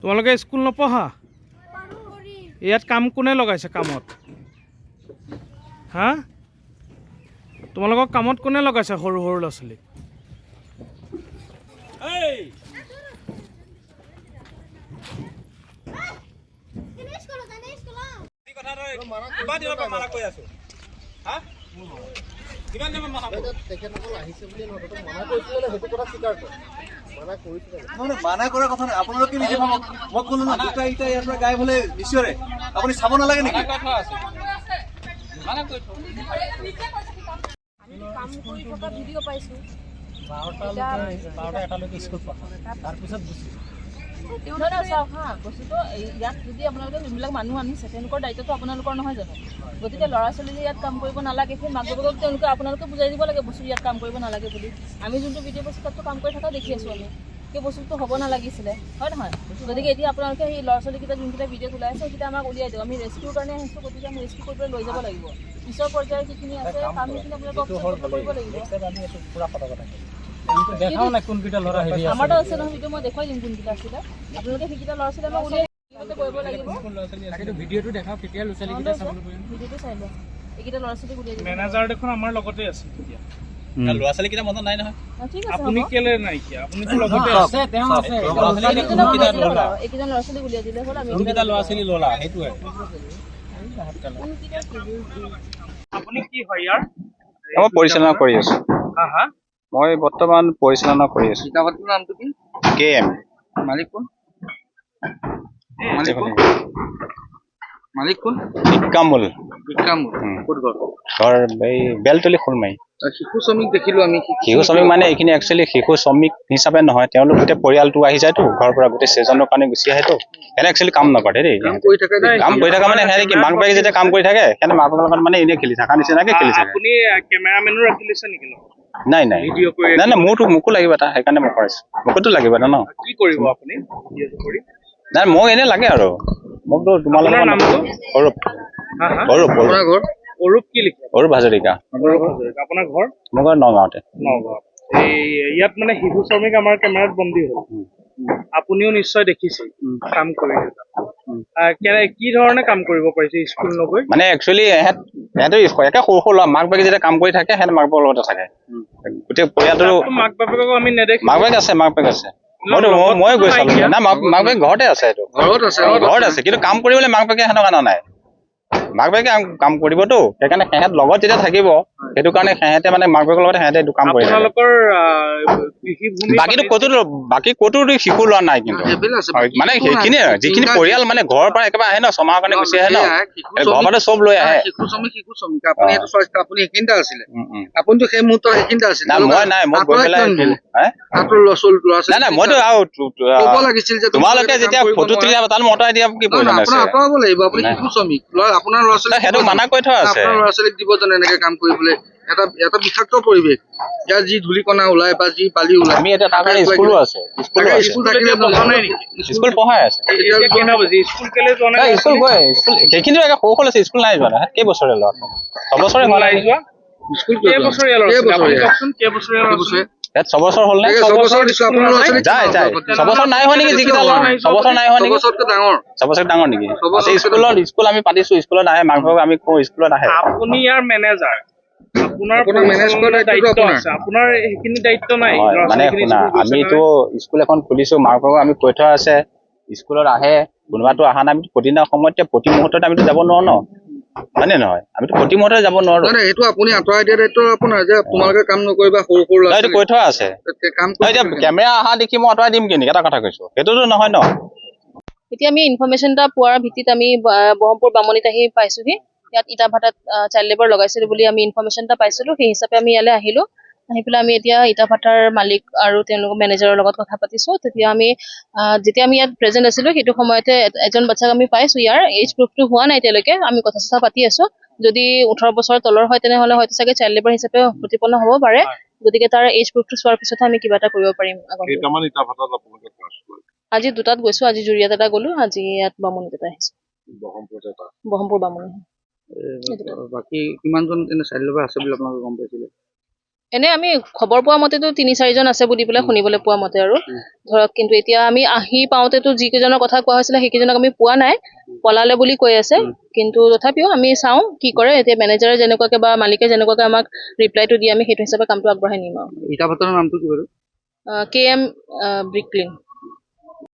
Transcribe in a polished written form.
তোমালোকে স্কুল নপঢ়া? ইয়াত কাম কোনে লগাইছে কামত? হা? তোমালোকক কামত কোনে লগাইছে সৰু সৰু ল'ৰা ছোৱালীক? মানা কৰাৰ কথা নাই আপোনালোকে নিজে ভাবক মই কোনো না দুটা ইটা ইয়াৰ পৰা গায়ব হলে নিশ্চয় আপুনি চাব নালাগে নেকি কাম কৰি থকা ভিডিঅ' পাইছো 12টা এটালৈকে স্কুল পঢ়া তাৰপিছত বস্তুটো ইয়াত যদি আপোনালোকে যোনবিলাক মানুহ আনিছে তেওঁলোকৰ দায়িত্বটো আপোনালোকৰ নহয় জানো গতিকে ল'ৰা ছোৱালীয়ে ইয়াত কাম কৰিব নালাগে সেই মাক বাপেকক তেওঁলোকে আপোনালোকে বুজাই দিব লাগে বস্তু ইয়াত কাম কৰিব নালাগে বুলি আমি যোনটো ভিডিঅ' বস্তু তাততো কাম কৰি থকা দেখি আছোঁ আমি সেই বস্তুটো হ'ব নালাগিছিলে হয় নহয় গতিকে এতিয়া আপোনালোকে সেই ল'ৰা ছোৱালীকেইটা যোনকেইটা ভিডিঅ' ওলাই আছে সেইকেইটা আমাক উলিয়াই দিওঁ আমি ৰেস্কিউৰ কাৰণে আহিছোঁ গতিকে আমি ৰেস্কিউ কৰি পেলাই লৈ যাব লাগিব পিছৰ পৰ্যায়ৰ যিখিনি আছে কাম সেইখিনি আপোনালোকে কৰিব লাগিব আমাৰতো আছে নহয় ভিডিঅ' মই দেখুৱাই দিম কোনকেইটা আছিলে আপোনালোকে সেইকেইটা ল'ৰা ছোৱালী আমাক উলিয়াই কৰিব লাগিব ভিডিঅ'টো দেখাওক তেতিয়া ল'ৰা ছোৱালীকেইটা চাব পাৰিম ভিডিঅ'টো চাই লওঁ এইকেইটা ল'ৰা ছোৱালীক উলিয়াই দিম মেনেজাৰ দেখোন আমাৰ লগতে আছে তেতিয়া ল'ৰা ছোৱালীকেইটা মনত নাই নহয় ঠিক আছে আপুনি কেলে নাইকিয়া আপুনিতো লগতে আছে এইকেইজন ল'ৰা ছোৱালীক উলিয়াই দিলে হ'ল আমি ল'ৰা ছোৱালী ল'লা সেইটোৱে আপুনি কি হয় ইয়াৰ মই পৰিচালনা কৰি আছো হা হা মই বৰ্তমান পৰিচালনা কৰি আছো কিতাপৰ নামটো কি কেএম মালিক কোন মালিক কোন বিক্কামুল বিক্ৰামুল ক'ত ঘৰ ঘৰ এই বেলতলি খুলমাৰি শিশু শ্ৰমিক দেখিলো আমি শিশু শ্ৰমিক মানে এইখিনি একচুৱেলি শিশু শ্ৰমিক হিচাপে নহয় তেওঁলোক গোটেই পৰিয়ালটো আহি যায়তো ঘৰৰ পৰা গোটেই ছিজনৰ কাৰণে গুচি আহেতো এনে একচুৱেলি কাম নকৰে দেই কাম কৰি থাকে কাম কৰি থকা মানে সিহঁতে কি মাক বাপেকে যেতিয়া কাম কৰি থাকে সিহঁতে মাকৰ লগত মানে এনেই খেলি থকা নিচিনাকে খেলি থাকে আপুনি কেমেৰামেনো ৰাখি লৈছে নেকি নাই নাই ভিডিঅ' কৰি নাই নাই মোকো লাগিব এটা সেইকাৰণে মই কৰাইছো মোকোতো লাগিব এটা ন কি কৰিব আপুনি ভিডিঅ'টো কৰি নাই মোক এনেই লাগে আৰু মোকতো তোমালোকৰ আপোনাৰ নামটো অৰূপ হা হা অৰূপ আপোনাৰ ঘৰ অৰূপ কি লিখে অৰূপ হাজৰিকা আপোনাৰ ঘৰ মোৰ ঘৰ নগাঁৱতে নগাঁও এই ইয়াত মানে শিশু শ্ৰমিক আমাৰ কেমেৰাত বন্দী হ'ল আপুনিও নিশ্চয় দেখিছে কাম কৰি কি ধৰণে কাম কৰিব পাৰিছে স্কুল নগৈ মানে একচুৱেলি সিহঁতে একে সৰু সৰু ল'ৰা মাক বাপেকে যেতিয়া কাম কৰি থাকে সিহঁতে মাক বাপেকৰ লগতে থাকে গোটেই পৰিয়ালটো মাক বাপেকক আমি নেদেখো মাক বাপেক আছে মই গৈ চালো না মাক বাপেক ঘৰতে আছে এইটো ঘৰত আছে কিন্তু কাম কৰিবলৈ মাক বাপেকে সিহঁতক অনা নাই মাক বাপেকে কাম কৰিবতো সেইকাৰণে সিহঁত লগত যেতিয়া থাকিব সেইটো কাৰণে সিহঁতে মানে মাক বাপেকৰ লগত সিহঁতে এইটো কাম কৰি থাকে আপোনালোকৰ কৃষিভূমি বাকী ক'তো শিশু লোৱা নাই কিন্তু মানে সেইখিনি যিখিনি পৰিয়াল মানে ঘৰৰ পৰা একেবাৰে আহে ন ছমাহৰ কাৰণে গুচি আহে ন ঘৰৰ পৰা চব লৈ আহে শিশু শ্ৰমিক আপুনি এইটো চইচ আপুনি সেইখিনিতে আছিলে আপুনিতো সেই মুহূৰ্তত সেইখিনিতে আছিলে মই গৈ পেলাই নাই মইতো আৰু ক'ব লাগিছিল যে তোমালোকে যেতিয়া ফটো তুলি তাত মই অঁতৰাই দিয়া কি প্ৰয়োজন আছে আঁতৰাব লাগিব আপুনি শিশু শ্ৰমিক আপোনাৰ ল'ৰা ছোৱালী সেইটো মানা কৰি থোৱা আছে আপোনাৰ ল'ৰা ছোৱালীক দিব জানে এনেকে কাম কৰিবলৈ এটা বিষাক্ত পৰিৱেশ ইয়াৰ যি ধূলিকণা ওলাই বা যি বালি ওলাই আমি এতিয়া তাৰ কাৰণে স্কুলো আছে স্কুল থাকিলে পঢ়া নাই নেকি স্কুল পঢ়াই আছে কেইটা বাজি স্কুল কেলে যোৱা নাই স্কুল সেইখিনি একে সৰু সৰু আছে স্কুল নাই যোৱা না কেইবছৰে ল'ৰা 6 বছৰে হোৱা নাই যোৱা স্কুল কেইবছৰীয়া ল'ৰা আপুনি কওকচোন কেইবছৰীয়া ল'ৰা ইয়াত 6 বছৰ হ'ল নে যায় 6 বছৰ নাই হোৱা নেকি যিকেইটা ল'ৰা 6 বছৰ নাই হোৱা নেকি 6 বছৰ ডাঙৰ নেকি স্কুল আমি পাতিছো স্কুলত আহে মাক বাপেক আমি কওঁ স্কুলত আহে আপুনি ইয়াৰ মেনেজাৰ আপোনাৰ মেনেজ কৰা দায়িত্ব আছে আপোনাৰ সেইখিনি দায়িত্ব নাই মানে শুনা আমিতো স্কুল এখন খুলিছো মাক বাপেক আমি কৈ থোৱা আছে স্কুলত আহে কোনোবাতো অহা নাই আমি প্ৰতিদিনা সময়ত প্ৰতি মুহূৰ্তত আমিতো যাব নোৱাৰো ন হয়নে নহয় আমিতো প্ৰতি মুহূৰ্তত যাব নোৱাৰো সেইটো আপুনি আঁতৰাই দিয়া দায়িত্ব আপোনাৰ যে তোমালোকে কাম নকৰিবা সৰু সৰু ল'ৰা কৈ থোৱা আছে এতিয়া কেমেৰা অহা দেখি মই আঁতৰাই দিম কেনেকে এটা কথা কৈছো সেইটোতো নহয় ন এতিয়া আমি ইনফৰমেশ্যন এটা পোৱাৰ ভিত্তিত আমি ব্ৰহ্মপুৰ বামনিত আহি পাইছোহি ইয়াত ইটাভাটাত চাইল্ড লেবাৰ লগাইছিলো বুলি আমি ইনফৰমেশ্যন এটা পাইছিলো সেই হিচাপে আমি ইয়ালৈ আহিলো আহি পেলাই আমি এতিয়া ইটাভাটাৰ মালিক আৰু তেওঁলোকৰ মেনেজাৰৰ লগত কথা পাতিছো তেতিয়া আমি যেতিয়া আমি ইয়াত প্ৰেজেণ্ট আছিলো সেইটো সময়তে এজন বাচ্চাক আমি পাইছো ইয়াৰ এজ প্ৰুফটো হোৱা নাই এতিয়ালৈকে আমি কথা চথা পাতি আছো যদি 18 বছৰৰ তলৰ হয় তেনেহ'লে হয়তো চাগে চাইল্ড লেবাৰ হিচাপে প্ৰতিপন্ন হ'ব পাৰে গতিকে তাৰ এজ প্ৰুফটো চোৱাৰ পিছতহে আমি কিবা এটা কৰিব পাৰিম আজি 2টাত গৈছো আজি জুৰিয়াত এটা গলো আজি ইয়াত বামুনিত এটা আহিছো ব্ৰহ্মপুৰ বামুনি বাকী কিমানজন এনে চাইল্ড লেবাৰ আছে বুলি আপোনালোকে গম পাইছিলে এনে আমি খবৰ পোৱা মতেতো ৩-৪জন আছে বুলি পেলাই শুনিবলৈ পোৱা মতে আৰু ধৰক, কিন্তু এতিয়া আমি আহি পাওঁতেতো যিকেইজনৰ কথা কোৱা হৈছিলে সেইকেইজনক আমি পোৱা নাই, পলালে বুলি কৈ আছে। কিন্তু তথাপিও আমি চাওঁ কি কৰে। এতিয়া মেনেজাৰে যেনেকুৱাকে বা মালিকে যেনেকুৱাকে আমাক ৰিপ্লাইটো দিয়ে, আমি সেইটো হিচাপে কামটো আগবঢ়াই নিম আৰু। ইটা ভাটাৰ নামটো কি বাৰু? KM ব্ৰিকলিন।